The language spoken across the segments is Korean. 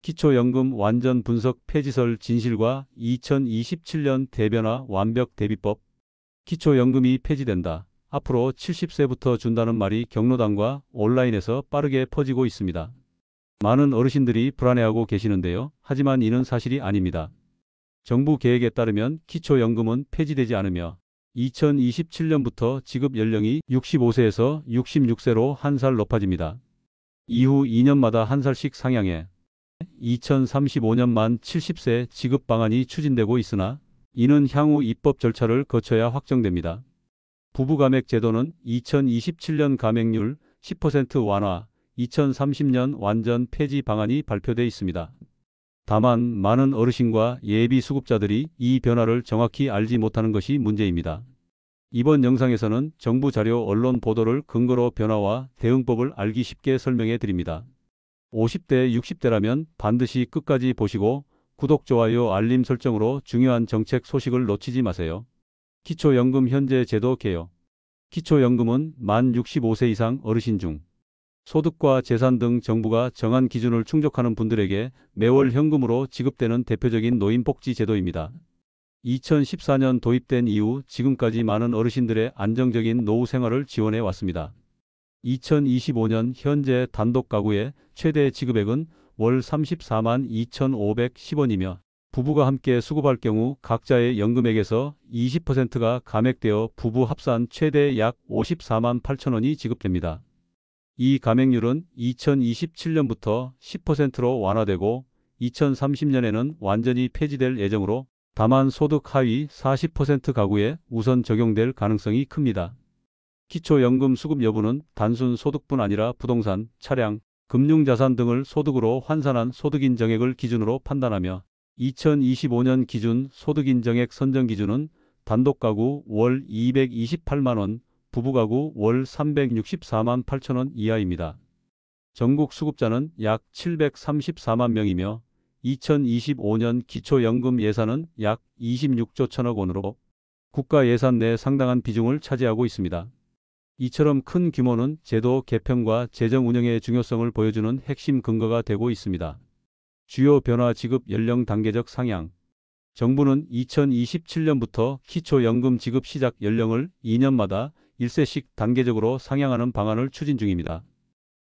기초연금 완전 분석 폐지설 진실과 2027년 대변화 완벽 대비법. 기초연금이 폐지된다. 앞으로 70세부터 준다는 말이 경로당과 온라인에서 빠르게 퍼지고 있습니다. 많은 어르신들이 불안해하고 계시는데요. 하지만 이는 사실이 아닙니다. 정부 계획에 따르면 기초연금은 폐지되지 않으며 2027년부터 지급 연령이 65세에서 66세로 한 살 높아집니다. 이후 2년마다 한 살씩 상향해 2035년 만 70세 지급 방안이 추진되고 있으나 이는 향후 입법 절차를 거쳐야 확정됩니다. 부부감액 제도는 2027년 감액률 10% 완화, 2030년 완전 폐지 방안이 발표돼 있습니다. 다만 많은 어르신과 예비 수급자들이 이 변화를 정확히 알지 못하는 것이 문제입니다. 이번 영상에서는 정부 자료 언론 보도를 근거로 변화와 대응법을 알기 쉽게 설명해 드립니다. 50대, 60대라면 반드시 끝까지 보시고 구독, 좋아요, 알림 설정으로 중요한 정책 소식을 놓치지 마세요. 기초연금 현재 제도 개요. 기초연금은 만 65세 이상 어르신 중 소득과 재산 등 정부가 정한 기준을 충족하는 분들에게 매월 현금으로 지급되는 대표적인 노인복지 제도입니다. 2014년 도입된 이후 지금까지 많은 어르신들의 안정적인 노후 생활을 지원해 왔습니다. 2025년 현재 단독 가구의 최대 지급액은 월 34만 2,510원이며 부부가 함께 수급할 경우 각자의 연금액에서 20%가 감액되어 부부 합산 최대 약 54만 8천원이 지급됩니다. 이 감액률은 2027년부터 10%로 완화되고 2030년에는 완전히 폐지될 예정으로 다만 소득 하위 40% 가구에 우선 적용될 가능성이 큽니다. 기초연금 수급 여부는 단순 소득뿐 아니라 부동산, 차량, 금융자산 등을 소득으로 환산한 소득인정액을 기준으로 판단하며 2025년 기준 소득인정액 선정 기준은 단독가구 월 228만원, 부부가구 월 364만 8천원 이하입니다. 전국 수급자는 약 734만 명이며 2025년 기초연금 예산은 약 26조 1천억 원으로 국가 예산 내 상당한 비중을 차지하고 있습니다. 이처럼 큰 규모는 제도 개편과 재정 운영의 중요성을 보여주는 핵심 근거가 되고 있습니다. 주요 변화 지급 연령 단계적 상향. 정부는 2027년부터 기초연금 지급 시작 연령을 2년마다 1세씩 단계적으로 상향하는 방안을 추진 중입니다.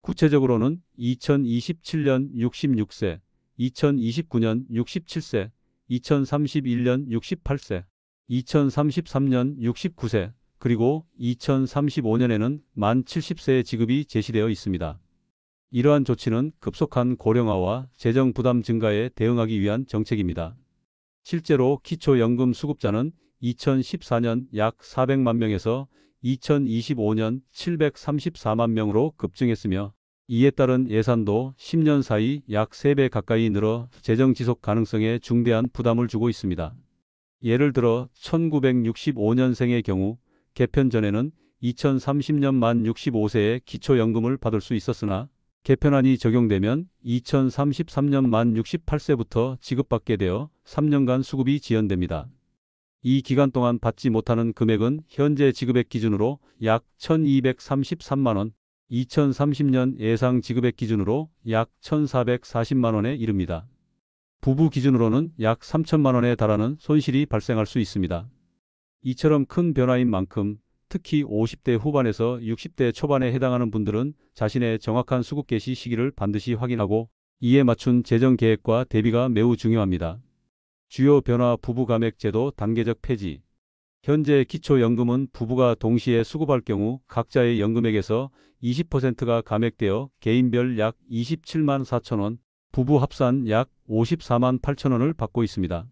구체적으로는 2027년 66세, 2029년 67세, 2031년 68세, 2033년 69세, 그리고 2035년에는 만 70세의 지급이 제시되어 있습니다. 이러한 조치는 급속한 고령화와 재정 부담 증가에 대응하기 위한 정책입니다. 실제로 기초연금 수급자는 2014년 약 400만 명에서 2025년 734만 명으로 급증했으며 이에 따른 예산도 10년 사이 약 3배 가까이 늘어 재정 지속 가능성에 중대한 부담을 주고 있습니다. 예를 들어 1965년생의 경우 개편 전에는 2030년 만 65세에 기초연금을 받을 수 있었으나 개편안이 적용되면 2033년 만 68세부터 지급받게 되어 3년간 수급이 지연됩니다. 이 기간 동안 받지 못하는 금액은 현재 지급액 기준으로 약 1,233만원, 2030년 예상 지급액 기준으로 약 1,440만원에 이릅니다. 부부 기준으로는 약 3천만원에 달하는 손실이 발생할 수 있습니다. 이처럼 큰 변화인 만큼 특히 50대 후반에서 60대 초반에 해당하는 분들은 자신의 정확한 수급 개시 시기를 반드시 확인하고 이에 맞춘 재정 계획과 대비가 매우 중요합니다. 주요 변화 부부감액 제도 단계적 폐지. 현재 기초연금은 부부가 동시에 수급할 경우 각자의 연금액에서 20%가 감액되어 개인별 약 27만 4천원, 부부 합산 약 54만 8천원을 받고 있습니다.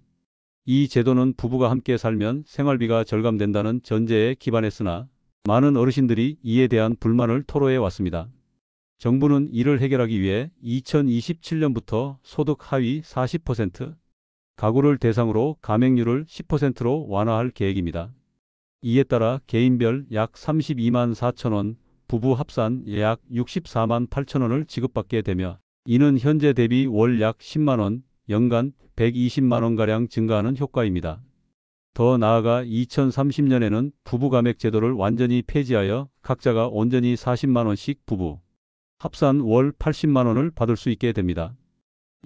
이 제도는 부부가 함께 살면 생활비가 절감된다는 전제에 기반했으나 많은 어르신들이 이에 대한 불만을 토로해 왔습니다. 정부는 이를 해결하기 위해 2027년부터 소득 하위 40% 가구를 대상으로 감액률을 10%로 완화할 계획입니다. 이에 따라 개인별 약 32만 4천원, 부부 합산 약 64만 8천원을 지급받게 되며 이는 현재 대비 월 약 10만원, 연간 120만원가량 증가하는 효과입니다. 더 나아가 2030년에는 부부감액 제도를 완전히 폐지하여 각자가 온전히 40만원씩 부부 합산 월 80만원을 받을 수 있게 됩니다.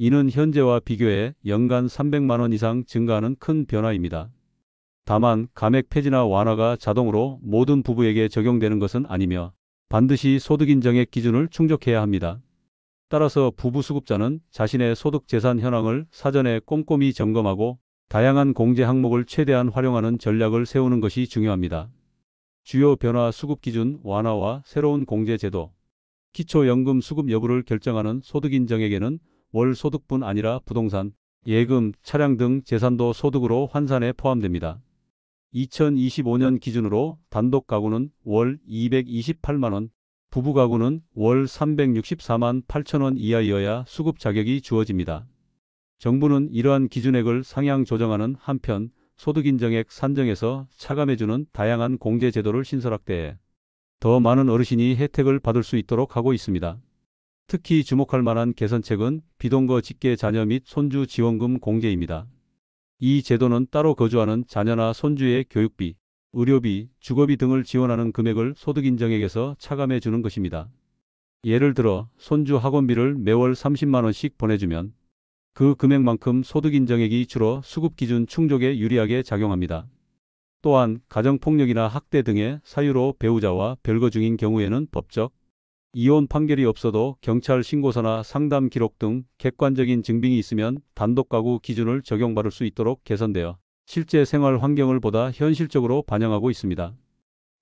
이는 현재와 비교해 연간 300만 원 이상 증가하는 큰 변화입니다. 다만 감액 폐지나 완화가 자동으로 모든 부부에게 적용되는 것은 아니며 반드시 소득 인정액 기준을 충족해야 합니다. 따라서 부부수급자는 자신의 소득 재산 현황을 사전에 꼼꼼히 점검하고 다양한 공제 항목을 최대한 활용하는 전략을 세우는 것이 중요합니다. 주요 변화 수급 기준 완화와 새로운 공제 제도. 기초연금 수급 여부를 결정하는 소득 인정액에는 월 소득뿐 아니라 부동산, 예금, 차량 등 재산도 소득으로 환산에 포함됩니다. 2025년 기준으로 단독 가구는 월 228만 원, 부부 가구는 월 364만 8천 원 이하여야 수급 자격이 주어집니다. 정부는 이러한 기준액을 상향 조정하는 한편 소득 인정액 산정에서 차감해주는 다양한 공제 제도를 신설확대해 더 많은 어르신이 혜택을 받을 수 있도록 하고 있습니다. 특히 주목할 만한 개선책은 비동거 직계 자녀 및 손주 지원금 공제입니다. 이 제도는 따로 거주하는 자녀나 손주의 교육비, 의료비, 주거비 등을 지원하는 금액을 소득 인정액에서 차감해 주는 것입니다. 예를 들어 손주 학원비를 매월 30만 원씩 보내주면 그 금액만큼 소득 인정액이 줄어 수급 기준 충족에 유리하게 작용합니다. 또한 가정폭력이나 학대 등의 사유로 배우자와 별거 중인 경우에는 법적 이혼 판결이 없어도 경찰 신고서나 상담 기록 등 객관적인 증빙이 있으면 단독가구 기준을 적용받을 수 있도록 개선되어 실제 생활 환경을 보다 현실적으로 반영하고 있습니다.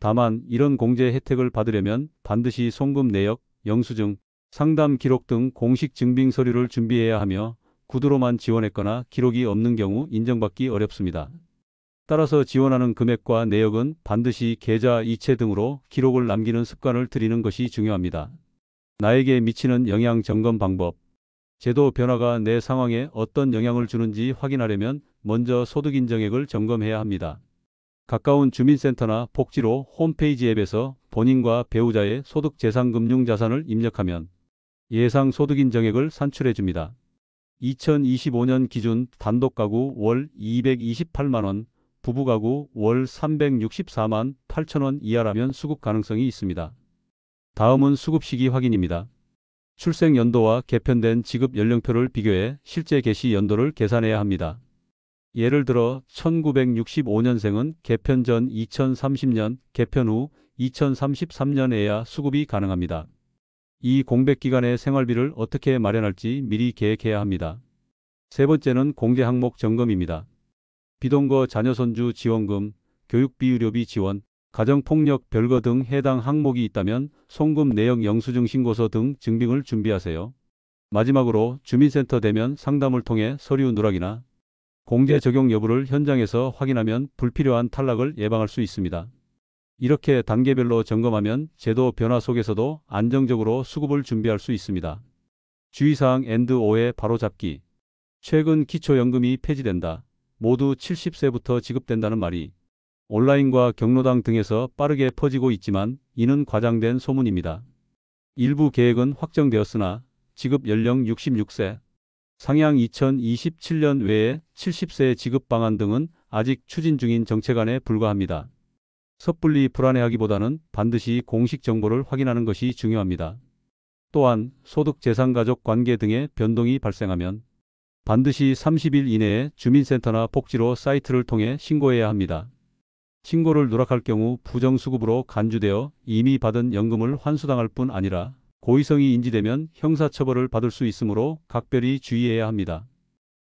다만 이런 공제 혜택을 받으려면 반드시 송금 내역, 영수증, 상담 기록 등 공식 증빙 서류를 준비해야 하며 구두로만 지원했거나 기록이 없는 경우 인정받기 어렵습니다. 따라서 지원하는 금액과 내역은 반드시 계좌, 이체 등으로 기록을 남기는 습관을 들이는 것이 중요합니다. 나에게 미치는 영향 점검 방법. 제도 변화가 내 상황에 어떤 영향을 주는지 확인하려면 먼저 소득 인정액을 점검해야 합니다. 가까운 주민센터나 복지로 홈페이지 앱에서 본인과 배우자의 소득 재산 금융 자산을 입력하면 예상 소득 인정액을 산출해 줍니다. 2025년 기준 단독 가구 월 228만 원, 부부 가구 월 364만 8천 원 이하라면 수급 가능성이 있습니다. 다음은 수급 시기 확인입니다. 출생 연도와 개편된 지급 연령표를 비교해 실제 개시 연도를 계산해야 합니다. 예를 들어 1965년생은 개편 전 2030년, 개편 후 2033년에야 수급이 가능합니다. 이 공백 기간의 생활비를 어떻게 마련할지 미리 계획해야 합니다. 세 번째는 공제 항목 점검입니다. 비동거 자녀 손주 지원금, 교육비 의료비 지원, 가정폭력 별거 등 해당 항목이 있다면 송금 내역 영수증 신고서 등 증빙을 준비하세요. 마지막으로 주민센터 대면 상담을 통해 서류 누락이나 공제 적용 여부를 현장에서 확인하면 불필요한 탈락을 예방할 수 있습니다. 이렇게 단계별로 점검하면 제도 변화 속에서도 안정적으로 수급을 준비할 수 있습니다. 주의사항 &O의 바로잡기. 최근 기초연금이 폐지된다. 모두 70세부터 지급된다는 말이 온라인과 경로당 등에서 빠르게 퍼지고 있지만 이는 과장된 소문입니다. 일부 계획은 확정되었으나 지급 연령 66세, 상향 2027년 외에 70세 지급 방안 등은 아직 추진 중인 정책안에 불과합니다. 섣불리 불안해하기보다는 반드시 공식 정보를 확인하는 것이 중요합니다. 또한 소득 재산 가족 관계 등의 변동이 발생하면 반드시 30일 이내에 주민센터나 복지로 사이트를 통해 신고해야 합니다. 신고를 누락할 경우 부정수급으로 간주되어 이미 받은 연금을 환수당할 뿐 아니라 고의성이 인지되면 형사처벌을 받을 수 있으므로 각별히 주의해야 합니다.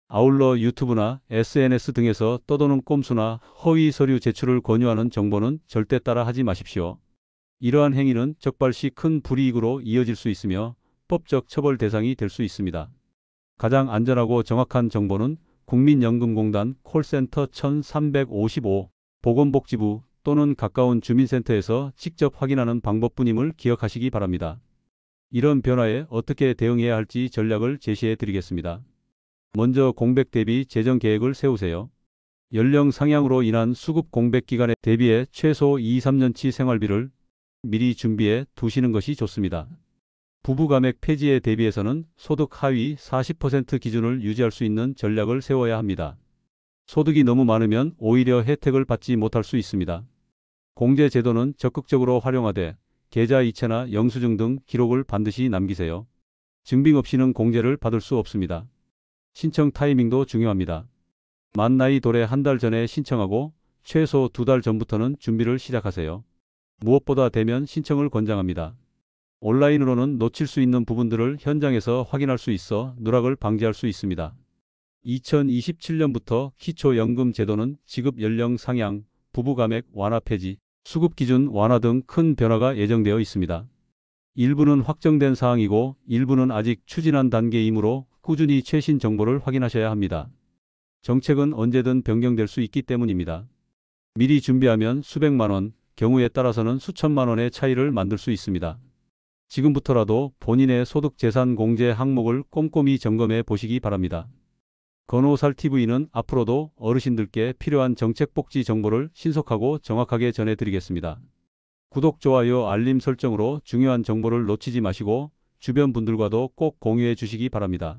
아울러 유튜브나 SNS 등에서 떠도는 꼼수나 허위 서류 제출을 권유하는 정보는 절대 따라 하지 마십시오. 이러한 행위는 적발시 큰 불이익으로 이어질 수 있으며 법적 처벌 대상이 될 수 있습니다. 가장 안전하고 정확한 정보는 국민연금공단 콜센터 1355, 보건복지부 또는 가까운 주민센터에서 직접 확인하는 방법뿐임을 기억하시기 바랍니다. 이런 변화에 어떻게 대응해야 할지 전략을 제시해 드리겠습니다. 먼저 공백 대비 재정 계획을 세우세요. 연령 상향으로 인한 수급 공백 기간에 대비해 최소 2-3년치 생활비를 미리 준비해 두시는 것이 좋습니다. 부부 감액 폐지에 대비해서는 소득 하위 40% 기준을 유지할 수 있는 전략을 세워야 합니다. 소득이 너무 많으면 오히려 혜택을 받지 못할 수 있습니다. 공제 제도는 적극적으로 활용하되 계좌 이체나 영수증 등 기록을 반드시 남기세요. 증빙 없이는 공제를 받을 수 없습니다. 신청 타이밍도 중요합니다. 만 나이 도래 한 달 전에 신청하고 최소 2달 전부터는 준비를 시작하세요. 무엇보다 대면 신청을 권장합니다. 온라인으로는 놓칠 수 있는 부분들을 현장에서 확인할 수 있어 누락을 방지할 수 있습니다. 2027년부터 기초연금 제도는 지급 연령 상향, 부부 감액 완화 폐지, 수급 기준 완화 등 큰 변화가 예정되어 있습니다. 일부는 확정된 사항이고 일부는 아직 추진한 단계이므로 꾸준히 최신 정보를 확인하셔야 합니다. 정책은 언제든 변경될 수 있기 때문입니다. 미리 준비하면 수백만 원, 경우에 따라서는 수천만 원의 차이를 만들 수 있습니다. 지금부터라도 본인의 소득 재산 공제 항목을 꼼꼼히 점검해 보시기 바랍니다. 건호살TV는 앞으로도 어르신들께 필요한 정책복지 정보를 신속하고 정확하게 전해드리겠습니다. 구독, 좋아요, 알림 설정으로 중요한 정보를 놓치지 마시고 주변 분들과도 꼭 공유해 주시기 바랍니다.